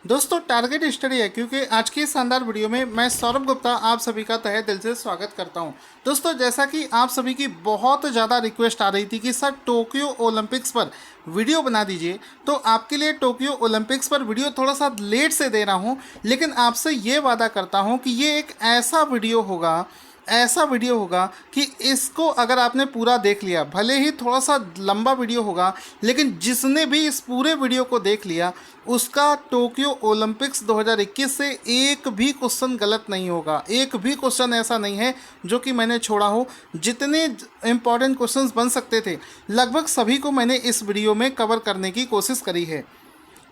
दोस्तों target study है क्योंकि आज की इस शानदार वीडियो में मैं सौरभ गुप्ता आप सभी का तहे दिल से स्वागत करता हूं। दोस्तों जैसा कि आप सभी की बहुत ज़्यादा रिक्वेस्ट आ रही थी कि सर टोक्यो ओलंपिक्स पर वीडियो बना दीजिए, तो आपके लिए टोक्यो ओलंपिक्स पर वीडियो थोड़ा सा लेट से दे रहा हूं, लेकिन आपसे ये वादा करता हूं कि ये एक ऐसा वीडियो होगा कि इसको अगर आपने पूरा देख लिया, भले ही थोड़ा सा लंबा वीडियो होगा, लेकिन जिसने भी इस पूरे वीडियो को देख लिया उसका टोक्यो ओलंपिक्स 2021 से एक भी क्वेश्चन गलत नहीं होगा। एक भी क्वेश्चन ऐसा नहीं है जो कि मैंने छोड़ा हो। जितने इंपॉर्टेंट क्वेश्चंस बन सकते थे लगभग सभी को मैंने इस वीडियो में कवर करने की कोशिश करी है।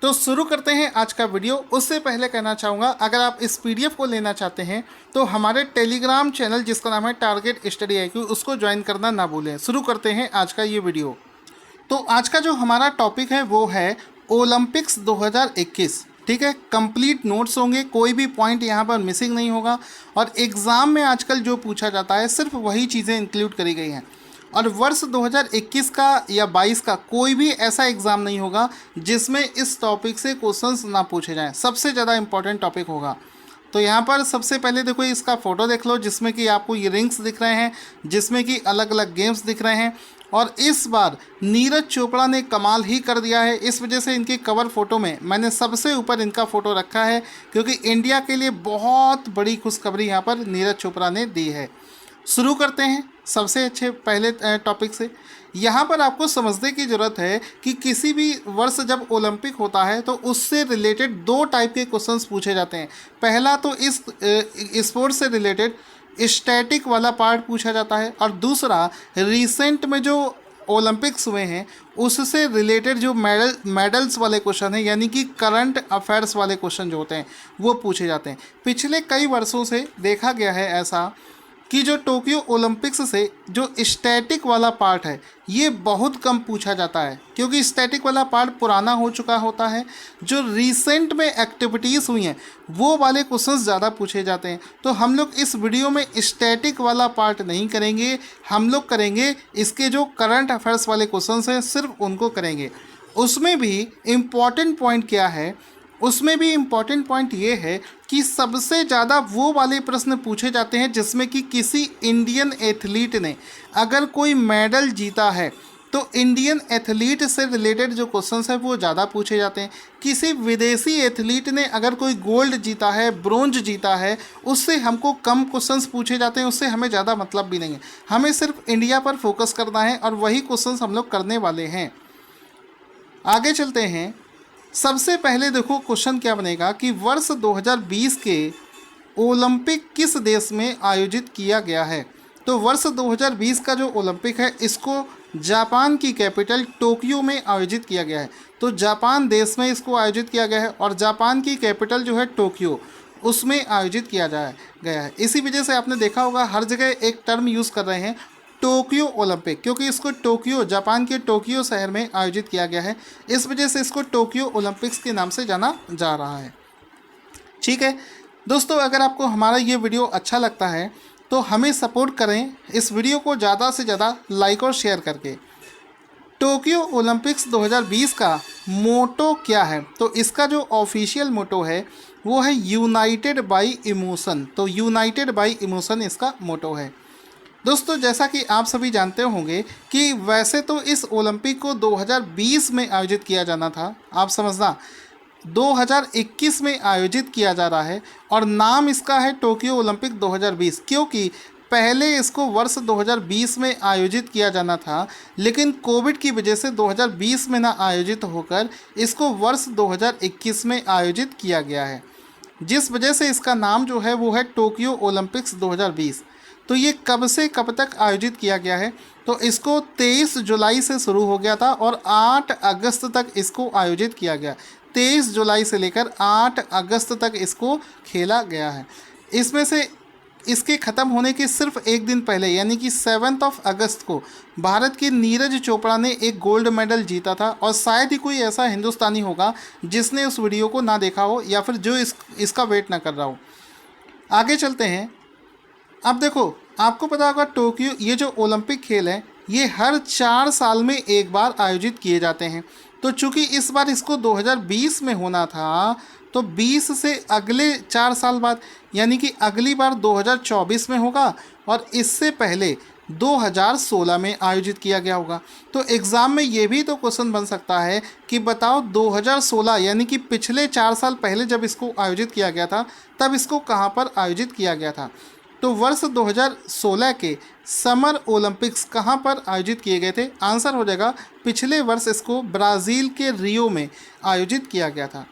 तो शुरू करते हैं आज का वीडियो। उससे पहले कहना चाहूँगा, अगर आप इस पीडीएफ को लेना चाहते हैं तो हमारे टेलीग्राम चैनल जिसका नाम है टारगेट स्टडी IQ, उसको ज्वाइन करना ना भूलें। शुरू करते हैं आज का ये वीडियो। तो आज का जो हमारा टॉपिक है वो है ओलंपिक्स 2021। ठीक है, कंप्लीट नोट्स होंगे, कोई भी पॉइंट यहाँ पर मिसिंग नहीं होगा। और एग्ज़ाम में आजकल जो पूछा जाता है सिर्फ वही चीज़ें इंक्लूड करी गई हैं। और वर्ष 2021 का या 22 का कोई भी ऐसा एग्ज़ाम नहीं होगा जिसमें इस टॉपिक से क्वेश्चंस ना पूछे जाएं। सबसे ज़्यादा इंपॉर्टेंट टॉपिक होगा। तो यहाँ पर सबसे पहले देखो, इसका फ़ोटो देख लो जिसमें कि आपको ये रिंग्स दिख रहे हैं, जिसमें कि अलग अलग गेम्स दिख रहे हैं। और इस बार नीरज चोपड़ा ने कमाल ही कर दिया है, इस वजह से इनके कवर फ़ोटो में मैंने सबसे ऊपर इनका फ़ोटो रखा है, क्योंकि इंडिया के लिए बहुत बड़ी खुशखबरी यहाँ पर नीरज चोपड़ा ने दी है। शुरू करते हैं सबसे अच्छे पहले टॉपिक से। यहाँ पर आपको समझने की ज़रूरत है कि किसी भी वर्ष जब ओलंपिक होता है तो उससे रिलेटेड दो टाइप के क्वेश्चंस पूछे जाते हैं। पहला तो इस स्पोर्ट से रिलेटेड स्टैटिक वाला पार्ट पूछा जाता है, और दूसरा रिसेंट में जो ओलंपिक्स हुए हैं उससे रिलेटेड जो मेडल्स वाले क्वेश्चन हैं, यानी कि करंट अफेयर्स वाले क्वेश्चन जो होते हैं वो पूछे जाते हैं। पिछले कई वर्षों से देखा गया है ऐसा कि जो टोक्यो ओलंपिक्स से जो स्टैटिक वाला पार्ट है ये बहुत कम पूछा जाता है, क्योंकि स्टैटिक वाला पार्ट पुराना हो चुका होता है। जो रिसेंट में एक्टिविटीज़ हुई हैं वो वाले क्वेश्चंस ज़्यादा पूछे जाते हैं। तो हम लोग इस वीडियो में स्टैटिक वाला पार्ट नहीं करेंगे, हम लोग करेंगे इसके जो करंट अफेयर्स वाले क्वेश्चंस हैं सिर्फ उनको करेंगे। उसमें भी इम्पॉर्टेंट पॉइंट क्या है, उसमें भी इम्पॉर्टेंट पॉइंट ये है कि सबसे ज़्यादा वो वाले प्रश्न पूछे जाते हैं जिसमें कि किसी इंडियन एथलीट ने अगर कोई मेडल जीता है तो इंडियन एथलीट से रिलेटेड जो क्वेश्चंस हैं वो ज़्यादा पूछे जाते हैं। किसी विदेशी एथलीट ने अगर कोई गोल्ड जीता है, ब्रोंज जीता है, उससे हमको कम क्वेश्चंस पूछे जाते हैं, उससे हमें ज़्यादा मतलब भी नहीं है। हमें सिर्फ इंडिया पर फोकस करना है और वही क्वेश्चंस हम लोग करने वाले हैं। आगे चलते हैं। सबसे पहले देखो क्वेश्चन क्या बनेगा कि वर्ष 2020 के ओलंपिक किस देश में आयोजित किया गया है। तो वर्ष 2020 का जो ओलंपिक है इसको जापान की कैपिटल टोक्यो में आयोजित किया गया है। तो जापान देश में इसको आयोजित किया गया है और जापान की कैपिटल जो है टोक्यो, उसमें आयोजित किया गया है। इसी वजह से आपने देखा होगा हर जगह एक टर्म यूज़ कर रहे हैं, टोक्यो ओलंपिक, क्योंकि इसको टोक्यो, जापान के टोक्यो शहर में आयोजित किया गया है। इस वजह से इसको टोक्यो ओलंपिक्स के नाम से जाना जा रहा है। ठीक है दोस्तों, अगर आपको हमारा ये वीडियो अच्छा लगता है तो हमें सपोर्ट करें इस वीडियो को ज़्यादा से ज़्यादा लाइक और शेयर करके। टोक्यो ओलंपिक्स 2020 का मोटो क्या है? तो इसका जो ऑफिशियल मोटो है वो है यूनाइटेड बाई इमोशन। तो यूनाइटेड बाई इमोशन इसका मोटो है। दोस्तों जैसा कि आप सभी जानते होंगे कि वैसे तो इस ओलंपिक को 2020 में आयोजित किया जाना था, आप समझना 2021 में आयोजित किया जा रहा है, और नाम इसका है टोक्यो ओलंपिक 2020, क्योंकि पहले इसको वर्ष 2020 में आयोजित किया जाना था, लेकिन कोविड की वजह से 2020 में ना आयोजित होकर इसको वर्ष 2021 में आयोजित किया गया है, जिस वजह से इसका नाम जो है वो है टोक्यो ओलंपिक्स 2020। तो ये कब से कब तक आयोजित किया गया है? तो इसको 23 जुलाई से शुरू हो गया था और 8 अगस्त तक इसको आयोजित किया गया। 23 जुलाई से लेकर 8 अगस्त तक इसको खेला गया है। इसमें से इसके ख़त्म होने के सिर्फ एक दिन पहले, यानी कि 7 अगस्त को भारत के नीरज चोपड़ा ने एक गोल्ड मेडल जीता था, और शायद ही कोई ऐसा हिंदुस्तानी होगा जिसने उस वीडियो को ना देखा हो या फिर जो इसका वेट ना कर रहा हो। आगे चलते हैं। अब देखो, आपको पता होगा टोक्यो, ये जो ओलंपिक खेल है ये हर 4 साल में एक बार आयोजित किए जाते हैं। तो चूंकि इस बार इसको 2020 में होना था, तो 20 से अगले 4 साल बाद यानी कि अगली बार 2024 में होगा और इससे पहले 2016 में आयोजित किया गया होगा। तो एग्ज़ाम में ये भी तो क्वेश्चन बन सकता है कि बताओ 2016 यानी कि पिछले 4 साल पहले जब इसको आयोजित किया गया था, तब इसको कहाँ पर आयोजित किया गया था। तो वर्ष 2016 के समर ओलंपिक्स कहाँ पर आयोजित किए गए थे? आंसर हो जाएगा पिछले वर्ष इसको ब्राज़ील के रियो में आयोजित किया गया था।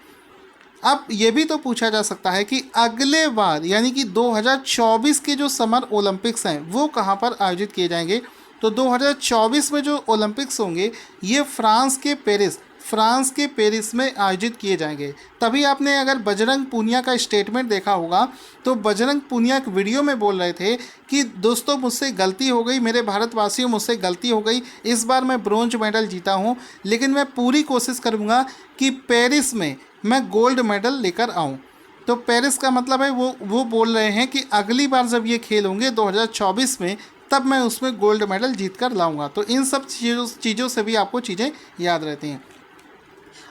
अब ये भी तो पूछा जा सकता है कि अगले बार यानी कि 2024 के जो समर ओलंपिक्स हैं वो कहाँ पर आयोजित किए जाएंगे। तो 2024 में जो ओलंपिक्स होंगे ये फ्रांस के पेरिस में आयोजित किए जाएंगे। तभी आपने अगर बजरंग पूनिया का स्टेटमेंट देखा होगा, तो बजरंग पूनिया एक वीडियो में बोल रहे थे कि दोस्तों मुझसे गलती हो गई, मेरे भारतवासियों मुझसे गलती हो गई, इस बार मैं ब्रोंज मेडल जीता हूँ, लेकिन मैं पूरी कोशिश करूँगा कि पेरिस में मैं गोल्ड मेडल लेकर आऊँ। तो पेरिस का मतलब है वो बोल रहे हैं कि अगली बार जब ये खेल होंगे 2024 में, तब मैं उसमें गोल्ड मेडल जीत कर लाऊँगा। तो इन सब चीज़ों से भी आपको चीज़ें याद रहती हैं।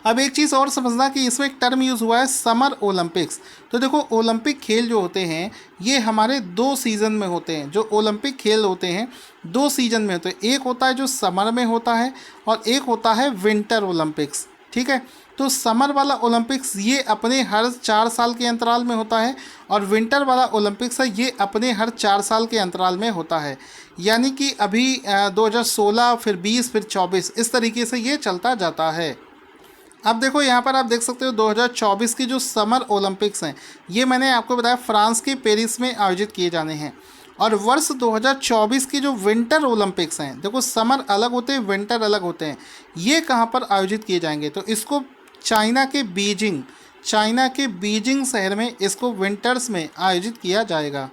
अब एक चीज़ और समझना कि इसमें एक टर्म यूज़ हुआ है समर ओलंपिक्स। तो देखो ओलंपिक खेल जो होते हैं ये हमारे 2 सीज़न में होते हैं। जो ओलंपिक खेल होते हैं 2 सीज़न में होते हैं। एक होता है जो समर में होता है और एक होता है विंटर ओलंपिक्स। ठीक है, तो समर वाला ओलंपिक्स ये अपने हर 4 साल के अंतराल में होता है और विंटर वाला ओलंपिक्स है ये अपने हर 4 साल के अंतराल में होता है। यानी कि अभी 2016 फिर 20 फिर 24 इस तरीके से ये चलता जाता है। अब देखो यहाँ पर आप देख सकते हो 2024 की जो समर ओलंपिक्स हैं ये मैंने आपको बताया फ्रांस के पेरिस में आयोजित किए जाने हैं। और वर्ष 2024 की जो विंटर ओलंपिक्स हैं, देखो समर अलग होते हैं विंटर अलग होते हैं, ये कहाँ पर आयोजित किए जाएंगे? तो इसको चाइना के बीजिंग शहर में इसको विंटर्स में आयोजित किया जाएगा।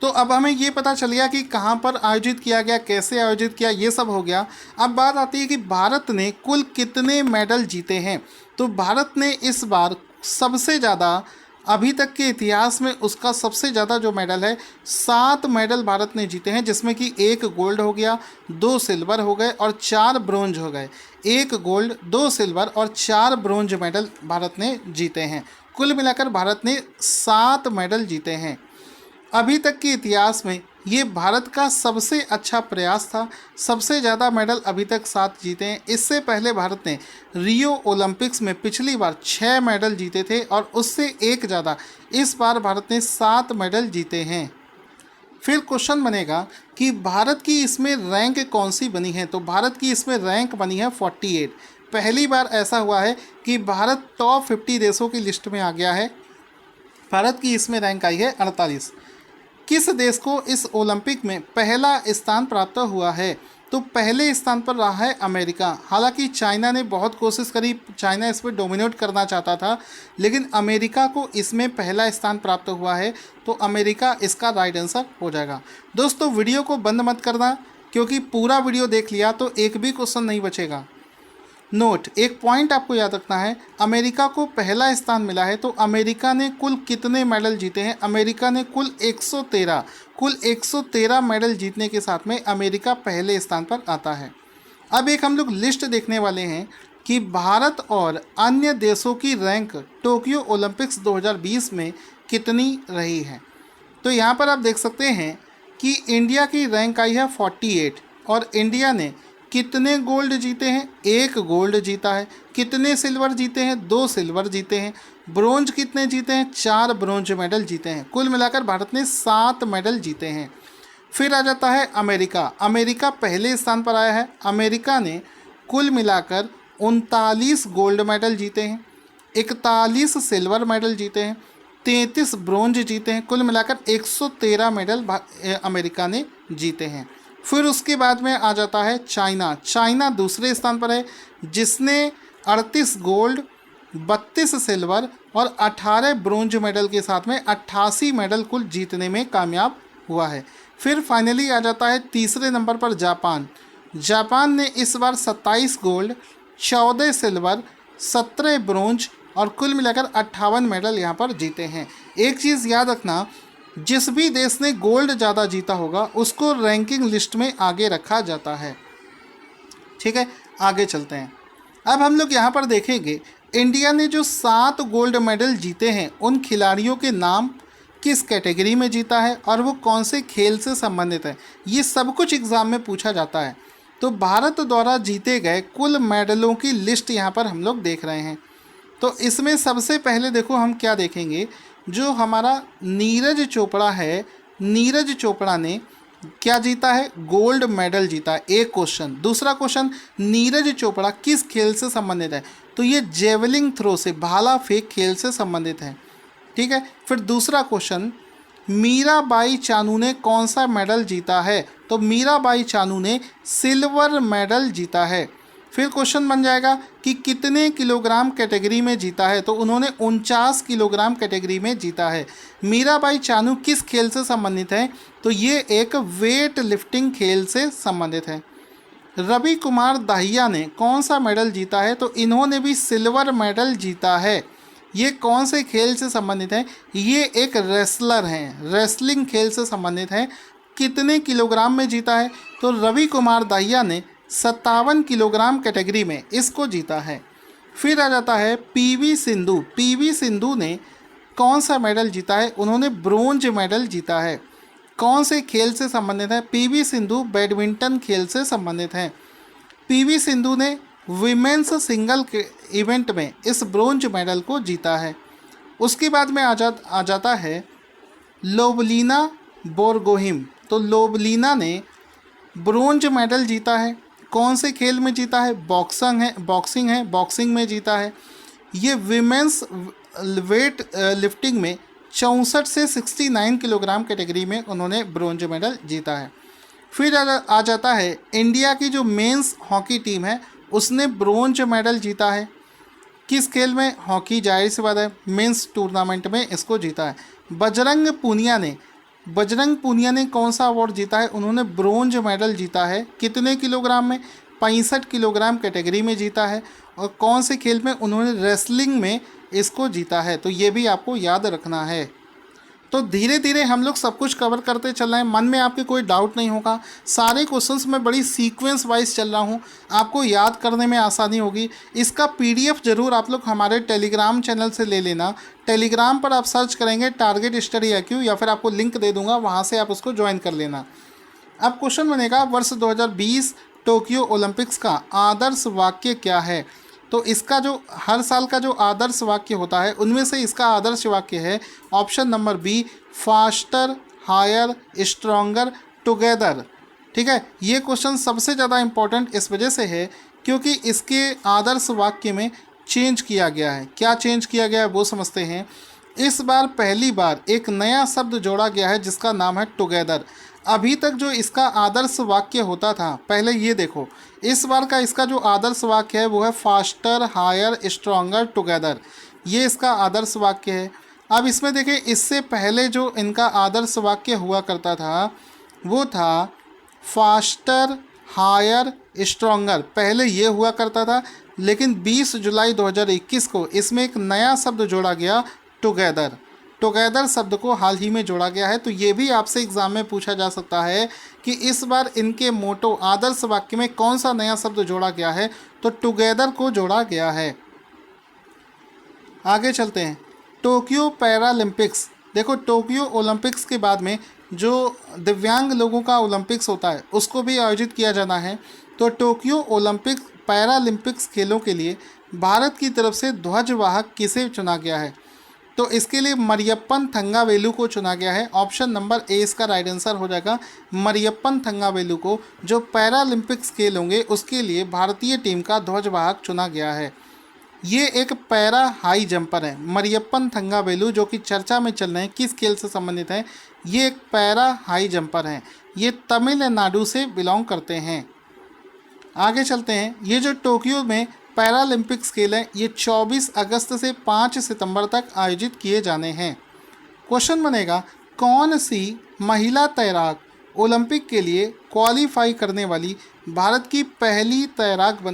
तो अब हमें ये पता चल गया कि कहाँ पर आयोजित किया गया, कैसे आयोजित किया, ये सब हो गया। अब बात आती है कि भारत ने कुल कितने मेडल जीते हैं। तो भारत ने इस बार सबसे ज़्यादा, अभी तक के इतिहास में उसका सबसे ज़्यादा जो मेडल है 7 मेडल भारत ने जीते हैं, जिसमें कि 1 गोल्ड हो गया, 2 सिल्वर हो गए और 4 ब्रोंज हो गए। 1 गोल्ड, 2 सिल्वर और 4 ब्रोंज मेडल भारत ने जीते हैं। कुल मिलाकर भारत ने 7 मेडल जीते हैं। अभी तक के इतिहास में ये भारत का सबसे अच्छा प्रयास था। सबसे ज़्यादा मेडल अभी तक 7 जीते हैं। इससे पहले भारत ने रियो ओलंपिक्स में पिछली बार 6 मेडल जीते थे और उससे एक ज़्यादा इस बार भारत ने 7 मेडल जीते हैं। फिर क्वेश्चन बनेगा कि भारत की इसमें रैंक कौन सी बनी है। तो भारत की इसमें रैंक बनी है 48। पहली बार ऐसा हुआ है कि भारत टॉप 50 देशों की लिस्ट में आ गया है। भारत की इसमें रैंक आई है 48। किस देश को इस ओलंपिक में पहला स्थान प्राप्त हुआ है? तो पहले स्थान पर रहा है अमेरिका। हालांकि चाइना ने बहुत कोशिश करी, चाइना इस पर डोमिनेट करना चाहता था, लेकिन अमेरिका को इसमें पहला स्थान प्राप्त हुआ है। तो अमेरिका इसका राइट आंसर हो जाएगा। दोस्तों वीडियो को बंद मत करना, क्योंकि पूरा वीडियो देख लिया तो एक भी क्वेश्चन नहीं बचेगा। नोट, एक पॉइंट आपको याद रखना है, अमेरिका को पहला स्थान मिला है। तो अमेरिका ने कुल कितने मेडल जीते हैं? अमेरिका ने कुल 113 मेडल जीतने के साथ में अमेरिका पहले स्थान पर आता है। अब एक हम लोग लिस्ट देखने वाले हैं कि भारत और अन्य देशों की रैंक टोक्यो ओलंपिक्स 2020 में कितनी रही है। तो यहाँ पर आप देख सकते हैं कि इंडिया की रैंक आई है 48 और इंडिया ने कितने गोल्ड जीते हैं? 1 गोल्ड जीता है। कितने सिल्वर जीते हैं? 2 सिल्वर जीते हैं। ब्रोंज कितने जीते हैं? 4 ब्रोंज मेडल जीते हैं। कुल मिलाकर भारत ने 7 मेडल जीते हैं। फिर आ जाता है अमेरिका। अमेरिका पहले स्थान पर आया है। अमेरिका ने कुल मिलाकर 39 गोल्ड मेडल जीते हैं, 41 सिल्वर मेडल जीते हैं, 33 ब्रोंज जीते हैं। कुल मिलाकर 113 मेडल अमेरिका ने जीते हैं। फिर उसके बाद में आ जाता है चाइना। चाइना दूसरे स्थान पर है, जिसने 38 गोल्ड, 32 सिल्वर और 18 ब्रोंज मेडल के साथ में 88 मेडल कुल जीतने में कामयाब हुआ है। फिर फाइनली आ जाता है तीसरे नंबर पर जापान। जापान ने इस बार 27 गोल्ड, 14 सिल्वर, 17 ब्रोंज और कुल मिलाकर 58 मेडल यहाँ पर जीते हैं। एक चीज़ याद रखना, जिस भी देश ने गोल्ड ज़्यादा जीता होगा उसको रैंकिंग लिस्ट में आगे रखा जाता है। ठीक है, आगे चलते हैं। अब हम लोग यहाँ पर देखेंगे इंडिया ने जो 7 गोल्ड मेडल जीते हैं उन खिलाड़ियों के नाम, किस कैटेगरी में जीता है और वो कौन से खेल से संबंधित है। ये सब कुछ एग्ज़ाम में पूछा जाता है। तो भारत द्वारा जीते गए कुल मेडलों की लिस्ट यहाँ पर हम लोग देख रहे हैं। तो इसमें सबसे पहले देखो हम क्या देखेंगे, जो हमारा नीरज चोपड़ा है, नीरज चोपड़ा ने क्या जीता है, गोल्ड मेडल जीता है, एक क्वेश्चन। दूसरा क्वेश्चन, नीरज चोपड़ा किस खेल से संबंधित है, तो ये जेवलिंग थ्रो से, भाला फेंक खेल से संबंधित है, ठीक है। फिर दूसरा क्वेश्चन, मीराबाई चानू ने कौन सा मेडल जीता है, तो मीराबाई चानू ने सिल्वर मेडल जीता है। फिर क्वेश्चन बन जाएगा कि कितने किलोग्राम कैटेगरी में जीता है, तो उन्होंने 49 किलोग्राम कैटेगरी में जीता है। मीराबाई चानू किस खेल से संबंधित है, तो ये एक वेट लिफ्टिंग खेल से संबंधित है। रवि कुमार दाहिया ने कौन सा मेडल जीता है, तो इन्होंने भी सिल्वर मेडल जीता है। ये कौन से खेल से संबंधित है, ये एक रेसलर हैं, रेसलिंग खेल से संबंधित है। कितने किलोग्राम में जीता है, तो रवि कुमार दाहिया ने 57 किलोग्राम कैटेगरी में इसको जीता है। फिर आ जाता है पीवी सिंधु। पीवी सिंधु ने कौन सा मेडल जीता है, उन्होंने ब्रोंज मेडल जीता है। कौन से खेल से संबंधित है, पीवी सिंधु बैडमिंटन खेल से संबंधित हैं। पीवी सिंधु ने विमेंस सिंगल के इवेंट में इस ब्रोंज मेडल को जीता है। उसके बाद में आ जाता है लोवलीना बोरगोहिम। तो लोवलीना ने ब्रोंज मेडल जीता है। कौन से खेल में जीता है, बॉक्सिंग में जीता है। ये विमेंस वेट लिफ्टिंग में 64 से 69 किलोग्राम कैटेगरी में उन्होंने ब्रोंज मेडल जीता है। फिर आ जाता है इंडिया की जो मेंस हॉकी टीम है उसने ब्रोंज मेडल जीता है। किस खेल में, हॉकी, जाहिर सी बात है, मेंस टूर्नामेंट में इसको जीता है। बजरंग पूनिया ने कौन सा अवार्ड जीता है, उन्होंने ब्रोंज मेडल जीता है। कितने किलोग्राम में, 65 किलोग्राम कैटेगरी में जीता है। और कौन से खेल में, उन्होंने रेसलिंग में इसको जीता है। तो ये भी आपको याद रखना है। तो धीरे धीरे हम लोग सब कुछ कवर करते चल रहे हैं, मन में आपके कोई डाउट नहीं होगा। सारे क्वेश्चंस में बड़ी सीक्वेंस वाइज चल रहा हूँ, आपको याद करने में आसानी होगी। इसका पीडीएफ ज़रूर आप लोग हमारे टेलीग्राम चैनल से ले लेना। टेलीग्राम पर आप सर्च करेंगे टारगेट स्टडी IQ, या फिर आपको लिंक दे दूँगा, वहाँ से आप उसको ज्वाइन कर लेना। अब क्वेश्चन बनेगा, वर्ष 2020 टोक्यो ओलंपिक्स का आदर्श वाक्य क्या है। तो इसका जो हर साल का जो आदर्श वाक्य होता है उनमें से इसका आदर्श वाक्य है option number B, faster, higher, stronger, together. ठीक है, ये क्वेश्चन सबसे ज़्यादा इम्पोर्टेंट इस वजह से है क्योंकि इसके आदर्श वाक्य में चेंज किया गया है। क्या चेंज किया गया है वो समझते हैं। इस बार पहली बार एक नया शब्द जोड़ा गया है जिसका नाम है टुगेदर। अभी तक जो इसका आदर्श वाक्य होता था, पहले ये देखो, इस बार का इसका जो आदर्श वाक्य है वो है फास्टर, हायर, स्ट्रॉन्गर, टुगेदर। ये इसका आदर्श वाक्य है। अब इसमें देखिए, इससे पहले जो इनका आदर्श वाक्य हुआ करता था वो था फास्टर, हायर, स्ट्रॉन्गर। पहले ये हुआ करता था, लेकिन 20 जुलाई 2021 को इसमें एक नया शब्द जोड़ा गया, टुगेदर। टुगेदर शब्द को हाल ही में जोड़ा गया है। तो ये भी आपसे एग्जाम में पूछा जा सकता है कि इस बार इनके मोटो आदर्श वाक्य में कौन सा नया शब्द जोड़ा गया है, तो टुगेदर को जोड़ा गया है। आगे चलते हैं, टोक्यो पैरालंपिक्स। देखो, टोक्यो ओलंपिक्स के बाद में जो दिव्यांग लोगों का ओलंपिक्स होता है उसको भी आयोजित किया जाना है। तो टोक्यो ओलंपिक्स पैरालंपिक्स खेलों के लिए भारत की तरफ से ध्वजवाहक किसे चुना गया है, तो इसके लिए मरियप्पन थंगावेलु को चुना गया है। ऑप्शन नंबर ए इसका राइट आंसर हो जाएगा, मरियप्पन थंगावेलु को, जो पैरालंपिक्स खेल होंगे उसके लिए भारतीय टीम का ध्वजवाहक चुना गया है। ये एक पैरा हाई जंपर है, मरियप्पन थंगावेलु, जो कि चर्चा में चल रहे हैं, किस खेल से संबंधित है, ये एक पैरा हाई जंपर हैं। ये तमिलनाडु से बिलोंग करते हैं। आगे चलते हैं, ये जो टोक्यो में पैरालंपिक्स खेल हैं ये 24 अगस्त से 5 सितंबर तक आयोजित किए जाने हैं। क्वेश्चन बनेगा, कौन सी महिला तैराक ओलंपिक के लिए क्वालिफाई करने वाली भारत की पहली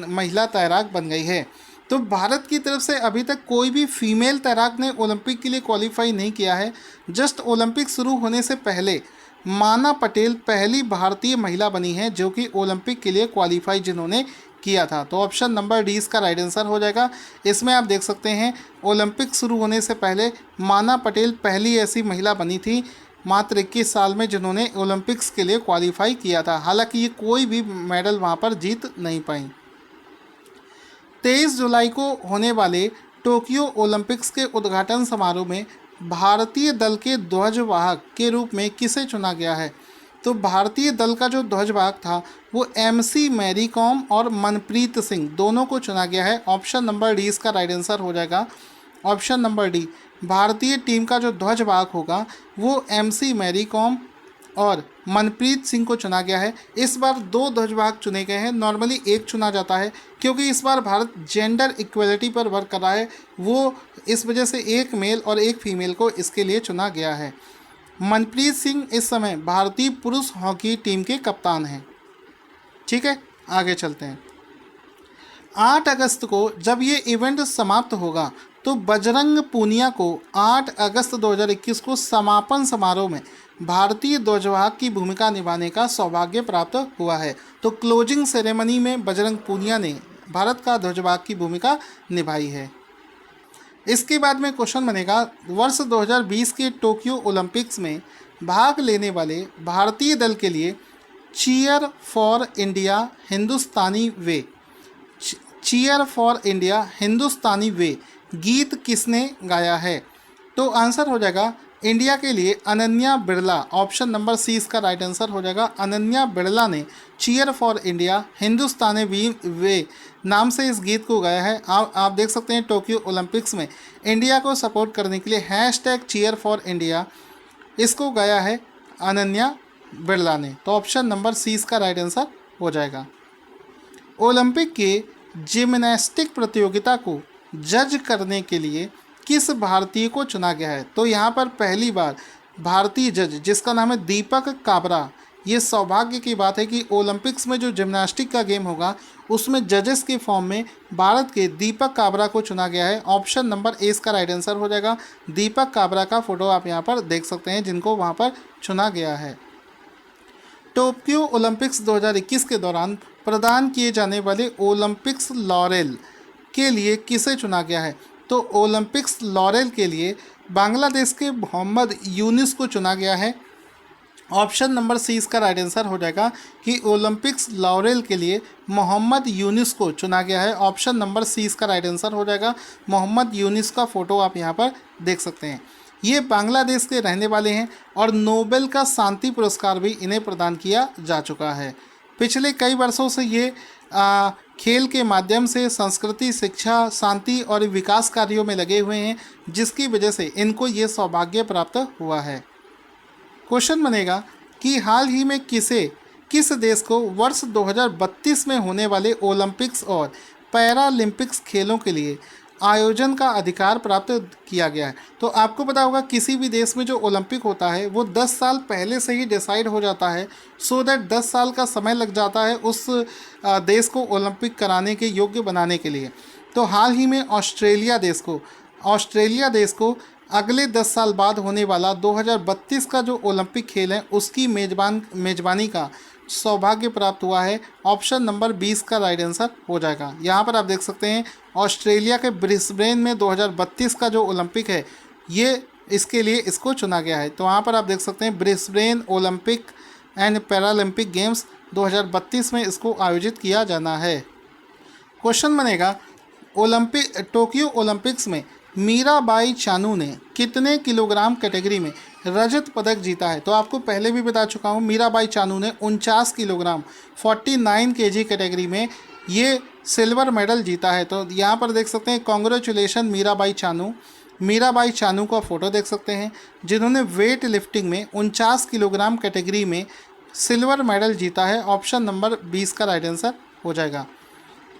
महिला तैराक बन गई है। तो भारत की तरफ से अभी तक कोई भी फीमेल तैराक ने ओलंपिक के लिए क्वालिफाई नहीं किया है। जस्ट ओलंपिक शुरू होने से पहले माना पटेल पहली भारतीय महिला बनी है जो कि ओलंपिक के लिए क्वालिफाई जिन्होंने किया था। तो ऑप्शन नंबर डी इसका राइट आंसर हो जाएगा। इसमें आप देख सकते हैं ओलंपिक शुरू होने से पहले माना पटेल पहली ऐसी महिला बनी थी मात्र 21 साल में जिन्होंने ओलंपिक्स के लिए क्वालिफाई किया था। हालांकि ये कोई भी मेडल वहाँ पर जीत नहीं पाई। 23 जुलाई को होने वाले टोक्यो ओलंपिक्स के उद्घाटन समारोह में भारतीय दल के ध्वजवाहक के रूप में किसे चुना गया है? तो भारतीय दल का जो ध्वजवाहक था वो एमसी मैरी कॉम और मनप्रीत सिंह दोनों को चुना गया है। ऑप्शन नंबर डी इसका राइट आंसर हो जाएगा। ऑप्शन नंबर डी, भारतीय टीम का जो ध्वजवाहक होगा वो एमसी मैरी कॉम और मनप्रीत सिंह को चुना गया है। इस बार 2 ध्वजवाहक चुने गए हैं, नॉर्मली 1 चुना जाता है क्योंकि इस बार भारत जेंडर इक्वलिटी पर वर्क कर रहा है, वो इस वजह से 1 मेल और 1 फीमेल को इसके लिए चुना गया है। मनप्रीत सिंह इस समय भारतीय पुरुष हॉकी टीम के कप्तान हैं। ठीक है, आगे चलते हैं। 8 अगस्त को जब ये इवेंट समाप्त होगा तो बजरंग पूनिया को 8 अगस्त 2021 को समापन समारोह में भारतीय ध्वजवाहक की भूमिका निभाने का सौभाग्य प्राप्त हुआ है। तो क्लोजिंग सेरेमनी में बजरंग पूनिया ने भारत का ध्वजवाहक की भूमिका निभाई है। इसके बाद में क्वेश्चन बनेगा, वर्ष 2020 के टोक्यो ओलंपिक्स में भाग लेने वाले भारतीय दल के लिए cheer for India Hindustani way, cheer for India Hindustani way गीत किसने गाया है? तो आंसर हो जाएगा इंडिया के लिए Ananya Birla. Option number C इसका राइट आंसर हो जाएगा। अनन्या बिरला ने cheer for India Hindustani way नाम से इस गीत को गाया है। आप देख सकते हैं टोक्यो ओलंपिक्स में इंडिया को सपोर्ट करने के लिए #चीयर फॉर इंडिया इसको गाया है अनन्या बिरला ने। तो ऑप्शन नंबर सी इसका राइट आंसर हो जाएगा। ओलंपिक के जिम्नास्टिक प्रतियोगिता को जज करने के लिए किस भारतीय को चुना गया है? तो यहाँ पर पहली बार भारतीय जज जिसका नाम है दीपक काबरा। ये सौभाग्य की बात है कि ओलंपिक्स में जो जिम्नास्टिक का गेम होगा उसमें जजेस के फॉर्म में भारत के दीपक काबरा को चुना गया है। ऑप्शन नंबर ए इसका राइट आंसर हो जाएगा। दीपक काबरा का फोटो आप यहाँ पर देख सकते हैं जिनको वहाँ पर चुना गया है। टोक्यो ओलंपिक्स 2021 के दौरान प्रदान किए जाने वाले ओलंपिक्स लॉरेल के लिए किसे चुना गया है? तो ओलंपिक्स लॉरेल के लिए बांग्लादेश के मोहम्मद यूनिस को चुना गया है। ऑप्शन नंबर सी इसका राइट आंसर हो जाएगा कि ओलंपिक्स लॉरेल के लिए मोहम्मद यूनिस को चुना गया है। ऑप्शन नंबर सी इसका राइट आंसर हो जाएगा। मोहम्मद यूनिस का फ़ोटो आप यहाँ पर देख सकते हैं। ये बांग्लादेश के रहने वाले हैं और नोबेल का शांति पुरस्कार भी इन्हें प्रदान किया जा चुका है। पिछले कई वर्षों से ये खेल के माध्यम से संस्कृति, शिक्षा, शांति और विकास कार्यों में लगे हुए हैं, जिसकी वजह से इनको ये सौभाग्य प्राप्त हुआ है। क्वेश्चन बनेगा कि हाल ही में किस देश को वर्ष 2032 में होने वाले ओलंपिक्स और पैरालंपिक्स खेलों के लिए आयोजन का अधिकार प्राप्त किया गया है? तो आपको पता होगा किसी भी देश में जो ओलंपिक होता है वो 10 साल पहले से ही डिसाइड हो जाता है, सो दैट 10 साल का समय लग जाता है उस देश को ओलंपिक कराने के योग्य बनाने के लिए। तो हाल ही में ऑस्ट्रेलिया देश को अगले 10 साल बाद होने वाला 2032 का जो ओलंपिक खेल है उसकी मेजबानी का सौभाग्य प्राप्त हुआ है। ऑप्शन नंबर 20 का राइट आंसर हो जाएगा। यहाँ पर आप देख सकते हैं ऑस्ट्रेलिया के ब्रिस्बेन में 2032 का जो ओलंपिक है ये इसके लिए इसको चुना गया है। तो वहाँ पर आप देख सकते हैं Brisbane Olympic and Paralympic games 2032 में इसको आयोजित किया जाना है। क्वेश्चन बनेगा टोक्यो ओलंपिक्स में मीराबाई चानू ने कितने किलोग्राम कैटेगरी में रजत पदक जीता है? तो आपको पहले भी बता चुका हूँ, मीराबाई चानू ने 49 किलोग्राम 49 kg कैटेगरी में ये सिल्वर मेडल जीता है। तो यहाँ पर देख सकते हैं कॉन्ग्रेचुलेशन मीराबाई चानू का फ़ोटो देख सकते हैं जिन्होंने वेट लिफ्टिंग में 49 किलोग्राम कैटेगरी में सिल्वर मेडल जीता है। ऑप्शन नंबर 20 का राइट आंसर हो जाएगा।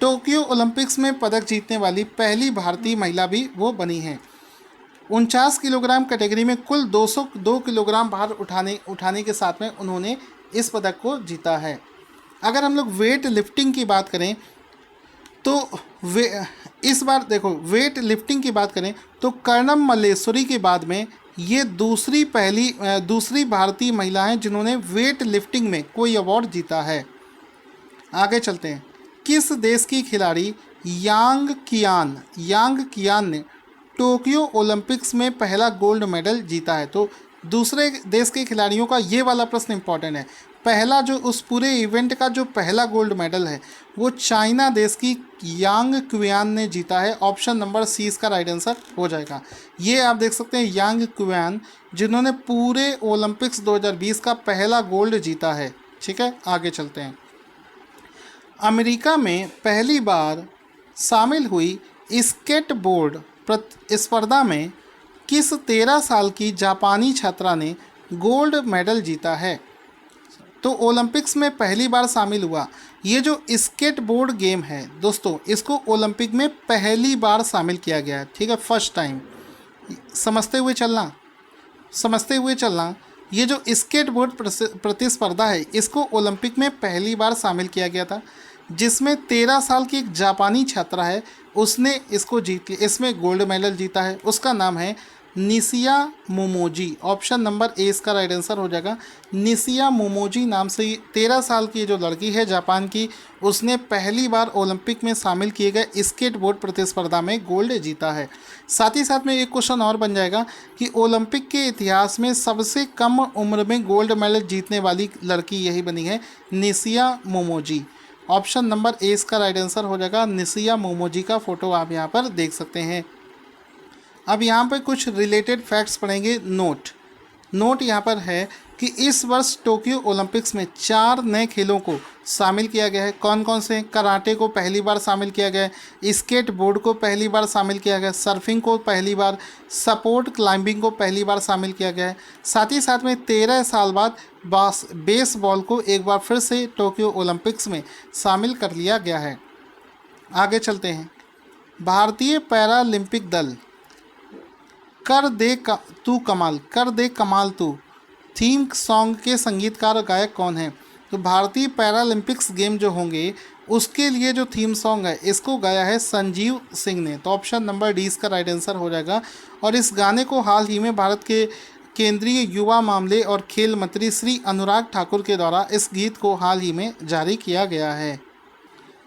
टोक्यो ओलंपिक्स में पदक जीतने वाली पहली भारतीय महिला भी वो बनी हैं। 49 किलोग्राम कैटेगरी में कुल 202 किलोग्राम भार उठाने के साथ में उन्होंने इस पदक को जीता है। अगर हम लोग वेट लिफ्टिंग की बात करें तो इस बार देखो वेट लिफ्टिंग की बात करें तो कर्णम मल्लेश्वरी के बाद में ये दूसरी भारतीय महिला हैं जिन्होंने वेट लिफ्टिंग में कोई अवार्ड जीता है। आगे चलते हैं। किस देश की खिलाड़ी यांग कियान ने टोक्यो ओलंपिक्स में पहला गोल्ड मेडल जीता है? तो दूसरे देश के खिलाड़ियों का ये वाला प्रश्न इंपॉर्टेंट है। पहला जो उस पूरे इवेंट का जो पहला गोल्ड मेडल है वो चाइना देश की यांग क्वियान ने जीता है। ऑप्शन नंबर सी इसका राइट आंसर हो जाएगा। ये आप देख सकते हैं यांग क्वियान, जिन्होंने पूरे ओलंपिक्स 2020 का पहला गोल्ड जीता है। ठीक है, आगे चलते हैं। अमेरिका में पहली बार शामिल हुई स्केटबोर्ड स्पर्धा में किस 13 साल की जापानी छात्रा ने गोल्ड मेडल जीता है? तो ओलंपिक्स में पहली बार शामिल हुआ ये जो स्केटबोर्ड गेम है दोस्तों, इसको ओलंपिक में पहली बार शामिल किया गया है। ठीक है, फर्स्ट टाइम। समझते हुए चलना ये जो स्केटबोर्ड प्रतिस्पर्धा है इसको ओलंपिक में पहली बार शामिल किया गया था, जिसमें 13 साल की एक जापानी छात्रा है, उसने इसको जीत लिया, इसमें गोल्ड मेडल जीता है। उसका नाम है निशिया मोमोजी। ऑप्शन नंबर ए इसका राइट आंसर हो जाएगा। निशिया मोमोजी नाम से 13 साल की जो लड़की है जापान की, उसने पहली बार ओलंपिक में शामिल किए गए स्केटबोर्ड प्रतिस्पर्धा में गोल्ड जीता है। साथ ही साथ में एक क्वेश्चन और बन जाएगा कि ओलंपिक के इतिहास में सबसे कम उम्र में गोल्ड मेडल जीतने वाली लड़की यही बनी है, निशिया मोमोजी। ऑप्शन नंबर ए इसका राइट आंसर हो जाएगा। निशिया मोमोजी का फोटो आप यहाँ पर देख सकते हैं। अब यहाँ पर कुछ रिलेटेड फैक्ट्स पढ़ेंगे। नोट यहाँ पर है कि इस वर्ष टोक्यो ओलंपिक्स में 4 नए खेलों को शामिल किया गया है। कौन कौन से? कराटे को पहली बार शामिल किया गया है, स्केटबोर्ड को पहली बार शामिल किया गया है, सर्फिंग को पहली बार, सपोर्ट क्लाइंबिंग को पहली बार शामिल किया गया है। साथ ही साथ में 13 साल बाद बेसबॉल को एक बार फिर से टोक्यो ओलंपिक्स में शामिल कर लिया गया है। आगे चलते हैं। भारतीय पैरालंपिक दल कर दे कमाल तू थीम सॉन्ग के संगीतकार और गायक कौन है? तो भारतीय पैरालंपिक्स गेम जो होंगे उसके लिए जो थीम सॉन्ग है इसको गाया है संजीव सिंह ने। तो ऑप्शन नंबर डी इसका राइट आंसर हो जाएगा। और इस गाने को हाल ही में भारत के केंद्रीय युवा मामले और खेल मंत्री श्री अनुराग ठाकुर के द्वारा इस गीत को हाल ही में जारी किया गया है।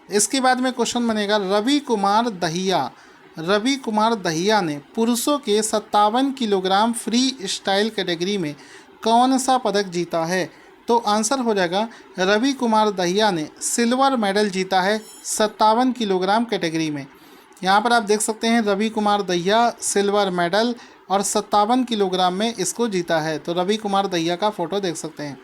इसके बाद में क्वेश्चन बनेगा, रवि कुमार दहिया ने पुरुषों के 57 किलोग्राम फ्री स्टाइल कैटेगरी में कौन सा पदक जीता है? तो आंसर हो जाएगा रवि कुमार दहिया ने सिल्वर मेडल जीता है 57 किलोग्राम कैटेगरी में। यहाँ पर आप देख सकते हैं रवि कुमार दहिया सिल्वर मेडल और 57 किलोग्राम में इसको जीता है। तो रवि कुमार दहिया का फोटो देख सकते हैं।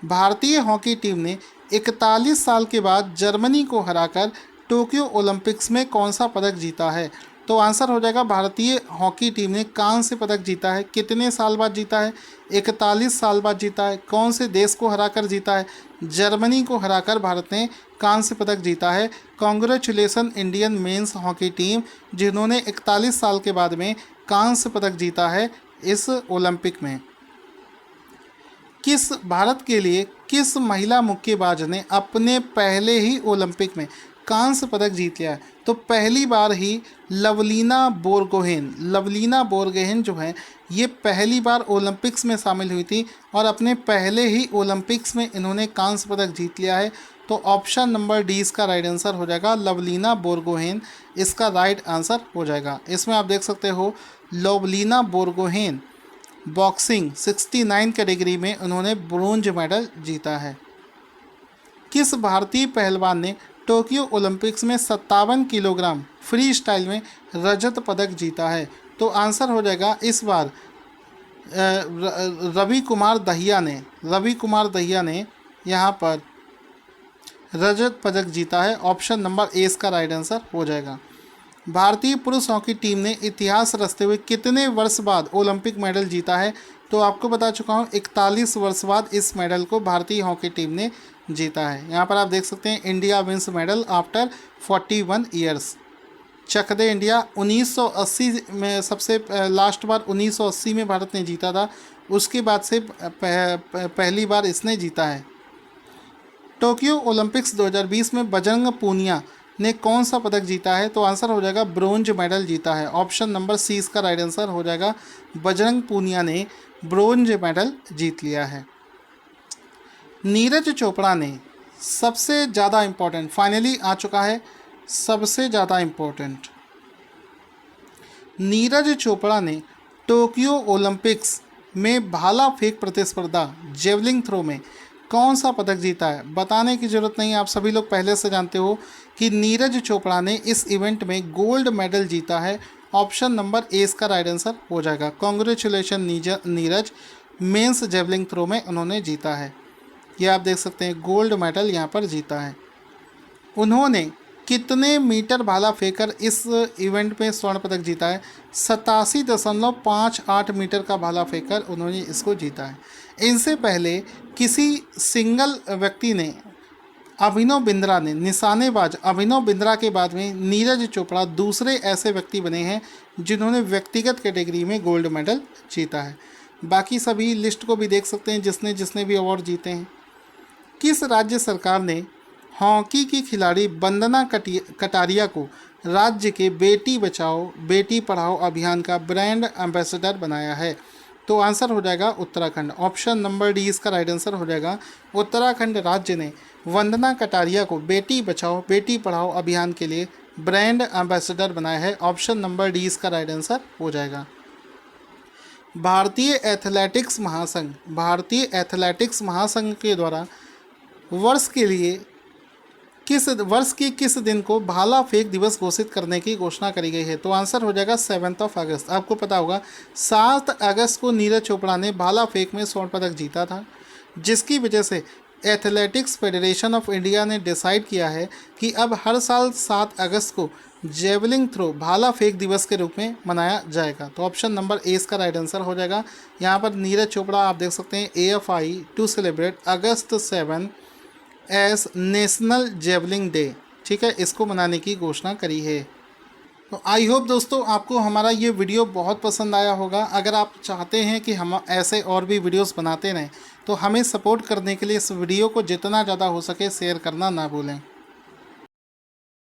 भारतीय हॉकी टीम ने 41 साल के बाद जर्मनी को हराकर टोक्यो ओलंपिक्स में कौन सा पदक जीता है? तो आंसर हो जाएगा भारतीय हॉकी टीम ने कांस्य पदक जीता है। कितने साल बाद जीता है? 41 साल बाद जीता है। कौन से देश को हराकर जीता है? जर्मनी को हराकर भारत ने कांस्य पदक जीता है। Congratulation Indian men's hockey team, जिन्होंने 41 साल के बाद में कांस्य पदक जीता है इस ओलंपिक में। भारत के लिए किस महिला मुक्केबाज ने अपने पहले ही ओलंपिक में कांस्य पदक जीत लिया है? तो पहली बार ही लवलीना बोरगोहेन जो है ये पहली बार ओलंपिक्स में शामिल हुई थी और अपने पहले ही ओलंपिक्स में इन्होंने कांस्य पदक जीत लिया है। तो ऑप्शन नंबर डी इसका राइट आंसर हो जाएगा। लवलीना बोरगोहेन इसका राइट आंसर हो जाएगा। इसमें आप देख सकते हो लवलीना बोरगोहेन बॉक्सिंग 69 कैटेगरी में उन्होंने ब्रोंज मेडल जीता है। किस भारतीय पहलवान ने टोक्यो ओलंपिक्स में 57 किलोग्राम फ्री स्टाइल में रजत पदक जीता है? तो आंसर हो जाएगा इस बार रवि कुमार दहिया ने यहाँ पर रजत पदक जीता है। ऑप्शन नंबर ए इसका राइट आंसर हो जाएगा। भारतीय पुरुष हॉकी टीम ने इतिहास रचते हुए कितने वर्ष बाद ओलंपिक मेडल जीता है? तो आपको बता चुका हूँ 41 वर्ष बाद इस मेडल को भारतीय हॉकी टीम ने जीता है। यहाँ पर आप देख सकते हैं India wins medal after 41 years. Chak De India 1980 में सबसे लास्ट बार 1980 में भारत ने जीता था, उसके बाद से पहली बार इसने जीता है। टोक्यो ओलंपिक्स 2020 में बजरंग पूनिया ने कौन सा पदक जीता है? तो आंसर हो जाएगा ब्रोंज मेडल जीता है। ऑप्शन नंबर सी इसका राइट आंसर हो जाएगा। बजरंग पूनिया ने ब्रोंज मेडल जीत लिया है। नीरज चोपड़ा ने सबसे ज़्यादा इम्पोर्टेंट फाइनली आ चुका है, सबसे ज़्यादा इम्पोर्टेंट, नीरज चोपड़ा ने टोक्यो ओलंपिक्स में भाला फेंक प्रतिस्पर्धा जेवलिंग थ्रो में कौन सा पदक जीता है। बताने की ज़रूरत नहीं, आप सभी लोग पहले से जानते हो कि नीरज चोपड़ा ने इस इवेंट में गोल्ड मेडल जीता है। ऑप्शन नंबर ए इसका राइट आंसर हो जाएगा। Congratulation Neeraj, men's javelin throw में उन्होंने जीता है। ये आप देख सकते हैं गोल्ड मेडल यहाँ पर जीता है। उन्होंने कितने मीटर भाला फेंकर इस इवेंट में स्वर्ण पदक जीता है। 87.58 मीटर का भाला फेंकर उन्होंने इसको जीता है। इनसे पहले किसी सिंगल व्यक्ति ने, अभिनव बिंद्रा ने, निशानेबाज अभिनव बिंद्रा के बाद में नीरज चोपड़ा दूसरे ऐसे व्यक्ति बने हैं जिन्होंने व्यक्तिगत कैटेगरी में गोल्ड मेडल जीता है। बाकी सभी लिस्ट को भी देख सकते हैं जिसने जिसने भी अवार्ड जीते हैं। किस राज्य सरकार ने हॉकी की खिलाड़ी वंदना कटारिया को राज्य के बेटी बचाओ बेटी पढ़ाओ अभियान का ब्रांड एम्बेसडर बनाया है। तो आंसर हो जाएगा उत्तराखंड। ऑप्शन नंबर डी इसका राइट आंसर हो जाएगा। उत्तराखंड राज्य ने वंदना कटारिया को बेटी बचाओ बेटी पढ़ाओ अभियान के लिए ब्रांड एम्बेसडर बनाया है। ऑप्शन नंबर डी इसका राइट आंसर हो जाएगा। भारतीय एथलेटिक्स महासंघ के द्वारा वर्ष के किस दिन को भाला फेंक दिवस घोषित करने की घोषणा करी गई है। तो आंसर हो जाएगा 7 अगस्त। आपको पता होगा 7 अगस्त को नीरज चोपड़ा ने भाला फेंक में स्वर्ण पदक जीता था, जिसकी वजह से एथलेटिक्स फेडरेशन ऑफ इंडिया ने डिसाइड किया है कि अब हर साल 7 अगस्त को जेवलिंग थ्रो भाला फेंक दिवस के रूप में मनाया जाएगा। तो ऑप्शन नंबर ए इसका राइट आंसर हो जाएगा। यहाँ पर नीरज चोपड़ा आप देख सकते हैं AFI to celebrate August 7 as national javelin day, ठीक है, इसको मनाने की घोषणा करी है। तो आई होप दोस्तों आपको हमारा ये वीडियो बहुत पसंद आया होगा। अगर आप चाहते हैं कि हम ऐसे और भी वीडियोस बनाते रहें तो हमें सपोर्ट करने के लिए इस वीडियो को जितना ज़्यादा हो सके शेयर करना ना भूलें।